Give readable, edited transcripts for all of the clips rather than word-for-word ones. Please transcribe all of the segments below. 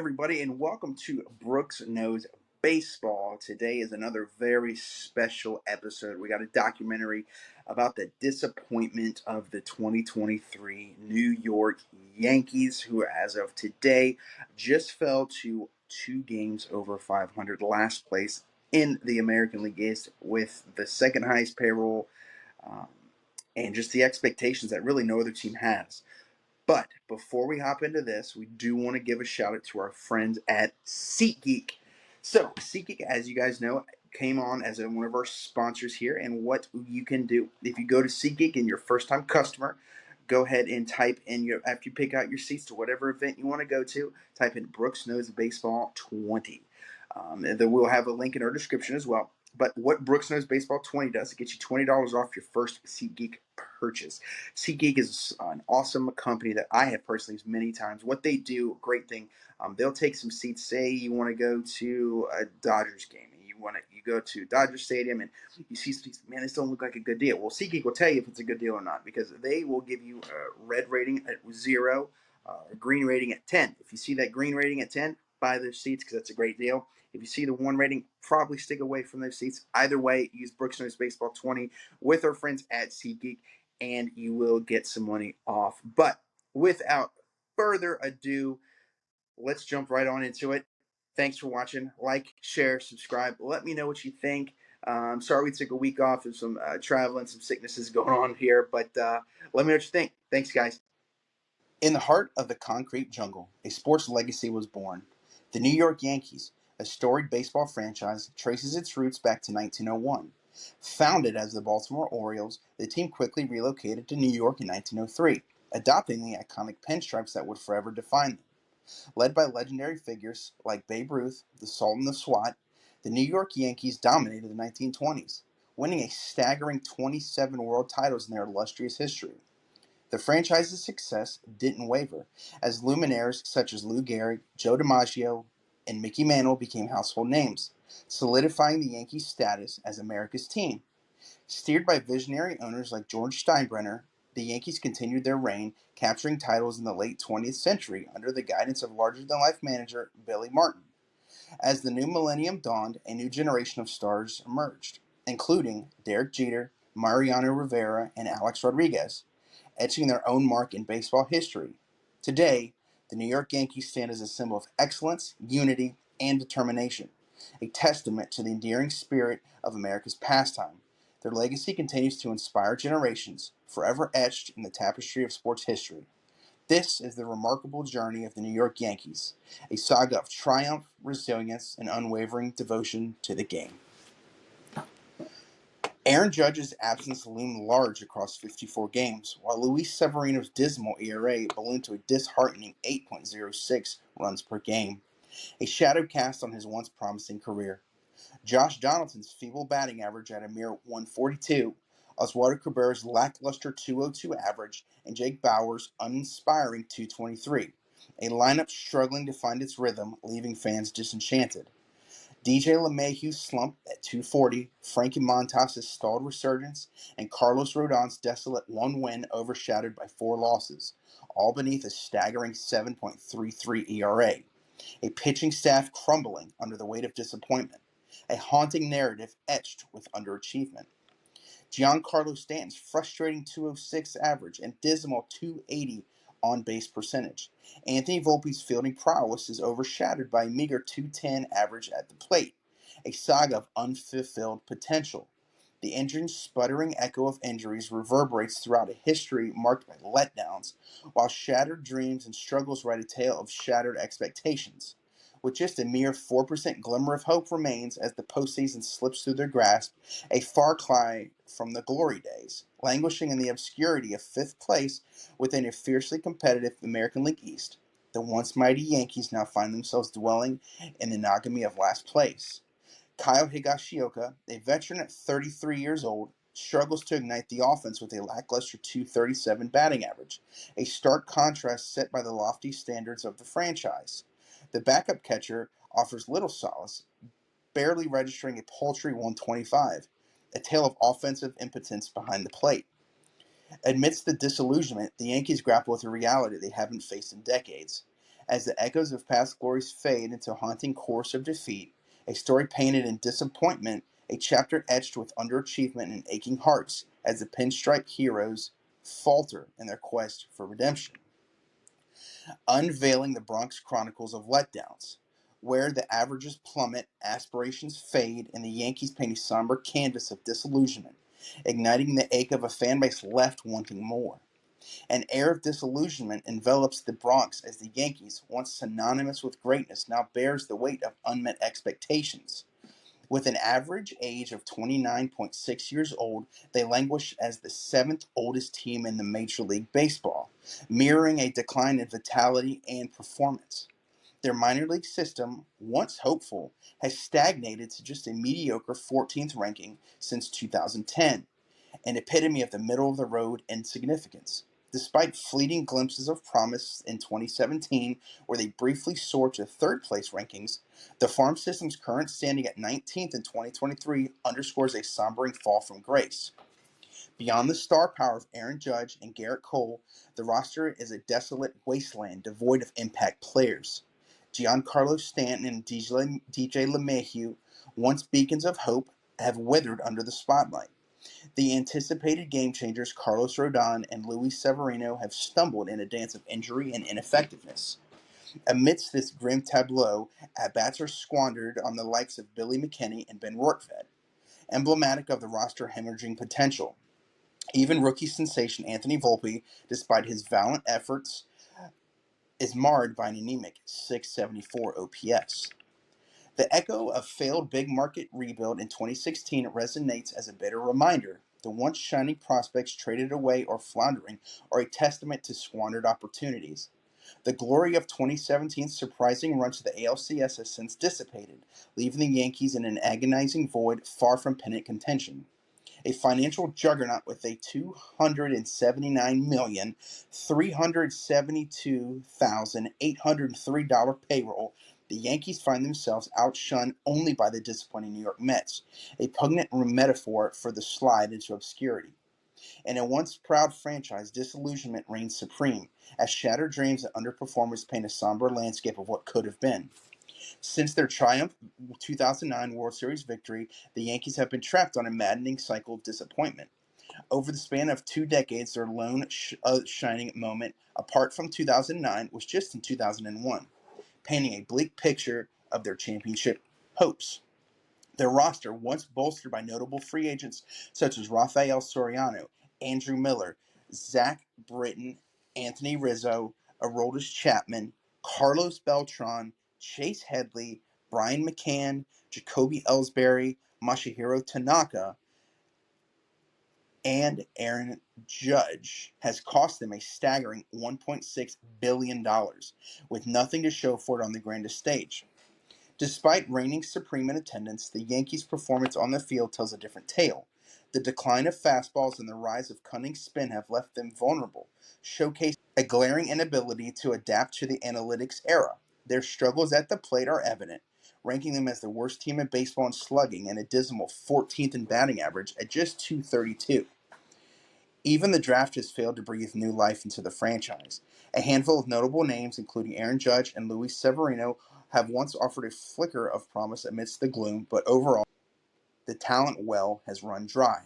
everybody, and welcome to Brooks Knows Baseball. Today is another very special episode. We got a documentary about the disappointment of the 2023 New York Yankees, who, as of today, just fell to 2 games over 500, last place in the American League East, with the second highest payroll um, and just the expectations that really no other team has. But before we hop into this, we do want to give a shout out to our friends at SeatGeek. So, SeatGeek, as you guys know, came on as one of our sponsors here. And what you can do, if you go to SeatGeek and you're a first time customer, go ahead and type in after you pick out your seats to whatever event you want to go to, type in Brooks Knows Baseball 20. Then we'll have a link in our description as well. But what Brooks Knows Baseball 20 does, it gets you $20 off your first SeatGeek purchase. SeatGeek is an awesome company that I have personally used many times. What they do, great thing, they'll take some seats. Say you want to go to a Dodgers game, and you go to Dodger Stadium, and you see seats. Man, this don't look like a good deal. Well, SeatGeek will tell you if it's a good deal or not, because they will give you a red rating at 0, a green rating at 10. If you see that green rating at 10, buy those seats because that's a great deal. If you see the 1 rating, probably stick away from those seats. Either way, use Brooks Knows Baseball 20 with our friends at SeatGeek, and you will get some money off. But without further ado, let's jump right on into it. Thanks for watching. Like, share, subscribe. Let me know what you think. Sorry we took a week off. There's some traveling, some sicknesses going on here, but let me know what you think. Thanks, guys. In the heart of the concrete jungle, a sports legacy was born. The New York Yankees, a storied baseball franchise, traces its roots back to 1901. Founded as the Baltimore Orioles, the team quickly relocated to New York in 1903, adopting the iconic pinstripes that would forever define them. Led by legendary figures like Babe Ruth, the Sultan of SWAT, the New York Yankees dominated the 1920s, winning a staggering 27 world titles in their illustrious history. The franchise's success didn't waver, as luminaries such as Lou Gehrig, Joe DiMaggio, and Mickey Mantle became household names, solidifying the Yankees' status as America's team. Steered by visionary owners like George Steinbrenner, the Yankees continued their reign, capturing titles in the late 20th century under the guidance of larger-than-life manager Billy Martin. As the new millennium dawned, a new generation of stars emerged, including Derek Jeter, Mariano Rivera, and Alex Rodriguez, etching their own mark in baseball history. Today, the New York Yankees stand as a symbol of excellence, unity, and determination, a testament to the endearing spirit of America's pastime. Their legacy continues to inspire generations, forever etched in the tapestry of sports history. This is the remarkable journey of the New York Yankees, a saga of triumph, resilience, and unwavering devotion to the game. Aaron Judge's absence loomed large across 54 games, while Luis Severino's dismal ERA ballooned to a disheartening 8.06 runs per game, a shadow cast on his once promising career. Josh Donaldson's feeble batting average at a mere 142, Oswaldo Cabrera's lackluster 202 average, and Jake Bauer's uninspiring 223, a lineup struggling to find its rhythm, leaving fans disenchanted. DJ LeMahieu's slump at 240, Frankie Montas' stalled resurgence, and Carlos Rodon's desolate 1 win overshadowed by 4 losses, all beneath a staggering 7.33 ERA. A pitching staff crumbling under the weight of disappointment, a haunting narrative etched with underachievement. Giancarlo Stanton's frustrating 206 average and dismal 280 on-base percentage. Anthony Volpe's fielding prowess is overshadowed by a meager 210 average at the plate, a saga of unfulfilled potential. The engine's sputtering echo of injuries reverberates throughout a history marked by letdowns, while shattered dreams and struggles write a tale of shattered expectations. With just a mere 4% glimmer of hope remains as the postseason slips through their grasp, a far cry from the glory days, languishing in the obscurity of 5th place within a fiercely competitive American League East. The once mighty Yankees now find themselves dwelling in the monotony of last place. Kyle Higashioka, a veteran at 33 years old, struggles to ignite the offense with a lackluster 237 batting average, a stark contrast set by the lofty standards of the franchise. The backup catcher offers little solace, barely registering a paltry 125, a tale of offensive impotence behind the plate. Amidst the disillusionment, the Yankees grapple with a reality they haven't faced in decades. As the echoes of past glories fade into a haunting chorus of defeat, a story painted in disappointment, a chapter etched with underachievement and aching hearts as the pinstripe heroes falter in their quest for redemption. Unveiling the Bronx Chronicles of Letdowns, where the averages plummet, aspirations fade, and the Yankees paint a somber canvas of disillusionment, igniting the ache of a fan base left wanting more. An air of disillusionment envelops the Bronx as the Yankees, once synonymous with greatness, now bears the weight of unmet expectations. With an average age of 29.6 years old, they languish as the seventh oldest team in the Major League Baseball, mirroring a decline in vitality and performance. Their minor league system, once hopeful, has stagnated to just a mediocre 14th ranking since 2010, an epitome of the middle of the road insignificance. Despite fleeting glimpses of promise in 2017, where they briefly soared to third place rankings, the farm system's current standing at 19th in 2023 underscores a sombering fall from grace. Beyond the star power of Aaron Judge and Garrett Cole, the roster is a desolate wasteland devoid of impact players. Giancarlo Stanton and DJ LeMahieu, once beacons of hope, have withered under the spotlight. The anticipated game changers Carlos Rodon and Luis Severino have stumbled in a dance of injury and ineffectiveness. Amidst this grim tableau, at-bats are squandered on the likes of Billy McKinney and Ben Rortvedt, emblematic of the roster hemorrhaging potential. Even rookie sensation Anthony Volpe, despite his valiant efforts, is marred by an anemic 674 OPS. The echo of failed big market rebuild in 2016 resonates as a bitter reminder. The once shining prospects traded away or floundering are a testament to squandered opportunities. The glory of 2017's surprising run to the ALCS has since dissipated, leaving the Yankees in an agonizing void far from pennant contention. A financial juggernaut with a $279,372,803 payroll, the Yankees find themselves outshunned only by the disappointing New York Mets, a pungent metaphor for the slide into obscurity. In a once proud franchise, disillusionment reigns supreme, as shattered dreams and underperformers paint a somber landscape of what could have been. Since their triumph 2009 World Series victory, the Yankees have been trapped on a maddening cycle of disappointment. Over the span of 2 decades, their lone shining moment, apart from 2009, was just in 2001, painting a bleak picture of their championship hopes. Their roster, once bolstered by notable free agents such as Rafael Soriano, Andrew Miller, Zach Britton, Anthony Rizzo, Aroldis Chapman, Carlos Beltran, Chase Headley, Brian McCann, Jacoby Ellsbury, Masahiro Tanaka, and Aaron Judge, has cost them a staggering $1.6 billion, with nothing to show for it on the grandest stage. Despite reigning supreme in attendance, the Yankees' performance on the field tells a different tale. The decline of fastballs and the rise of cunning spin have left them vulnerable, showcasing a glaring inability to adapt to the analytics era. Their struggles at the plate are evident, ranking them as the worst team in baseball in slugging and a dismal 14th in batting average at just .232. Even the draft has failed to breathe new life into the franchise. A handful of notable names, including Aaron Judge and Luis Severino, have once offered a flicker of promise amidst the gloom, but overall, the talent well has run dry.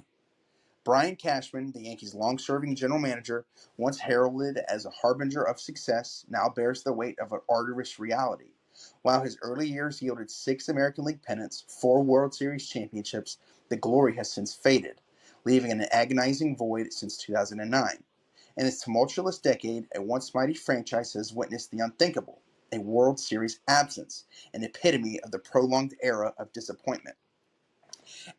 Brian Cashman, the Yankees' long-serving general manager, once heralded as a harbinger of success, now bears the weight of an arduous reality. While his early years yielded 6 American League pennants, 4 World Series championships, the glory has since faded, leaving an agonizing void since 2009. In this tumultuous decade, a once mighty franchise has witnessed the unthinkable, a World Series absence, an epitome of the prolonged era of disappointment.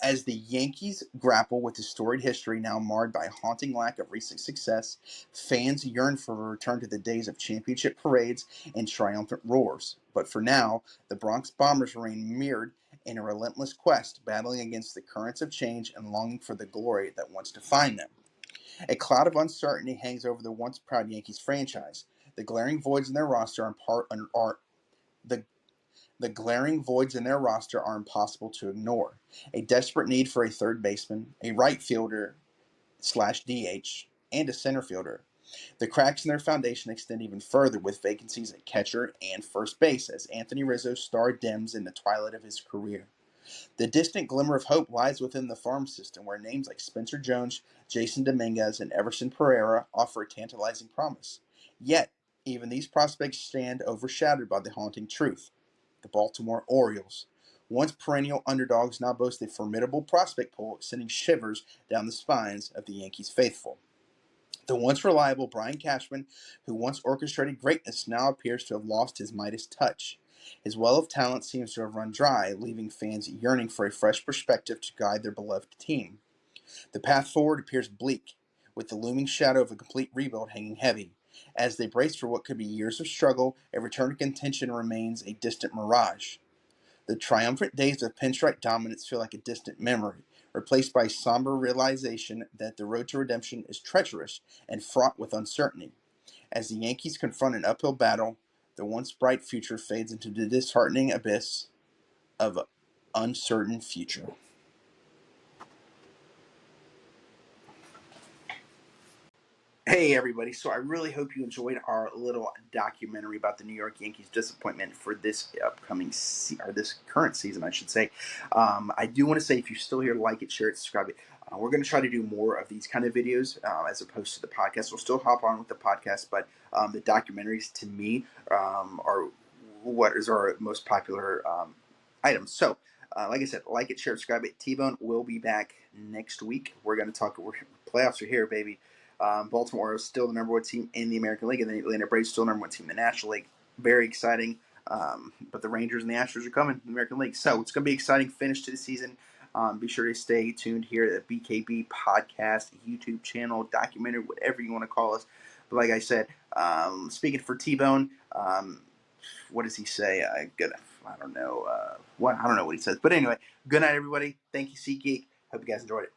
As the Yankees grapple with a storied history now marred by a haunting lack of recent success, fans yearn for a return to the days of championship parades and triumphant roars. But for now, the Bronx Bombers remain mirrored in a relentless quest, battling against the currents of change and longing for the glory that once defined them. A cloud of uncertainty hangs over the once proud Yankees franchise. The glaring voids in their roster the the glaring voids in their roster are impossible to ignore. A desperate need for a third baseman, a right fielder slash DH, and a center fielder. The cracks in their foundation extend even further with vacancies at catcher and first base as Anthony Rizzo's star dims in the twilight of his career. The distant glimmer of hope lies within the farm system, where names like Spencer Jones, Jason Dominguez, and Everson Pereira offer a tantalizing promise. Yet, even these prospects stand overshadowed by the haunting truth. The Baltimore Orioles, once perennial underdogs, now boast a formidable prospect pool, sending shivers down the spines of the Yankees faithful. The once reliable Brian Cashman, who once orchestrated greatness, now appears to have lost his Midas touch. His well of talent seems to have run dry, leaving fans yearning for a fresh perspective to guide their beloved team. The path forward appears bleak, with the looming shadow of a complete rebuild hanging heavy. As they brace for what could be years of struggle, a return to contention remains a distant mirage. The triumphant days of pinstripe dominance feel like a distant memory, replaced by somber realization that the road to redemption is treacherous and fraught with uncertainty. As the Yankees confront an uphill battle, the once bright future fades into the disheartening abyss of uncertain future. Hey everybody, so I really hope you enjoyed our little documentary about the New York Yankees disappointment for this or this current season, I should say. I do want to say, if you're still here, like it, share it, subscribe it. We're going to try to do more of these kind of videos as opposed to the podcast. We'll still hop on with the podcast, but the documentaries to me are what is our most popular items. So, like I said, like it, share, subscribe it. T-Bone will be back next week. We're going to talk. Playoffs are here, baby. Baltimore is still the number one team in the American League, and the Atlanta Braves still the number one team in the National League. Very exciting. But the Rangers and the Astros are coming in the American League. So it's going to be an exciting finish to the season. Be sure to stay tuned here at the BKB Podcast, YouTube channel, documentary, whatever you want to call us. But like I said, speaking for T-Bone, what does he say? I don't know. I don't know what he says. But anyway, good night, everybody. Thank you, SeatGeek. Hope you guys enjoyed it.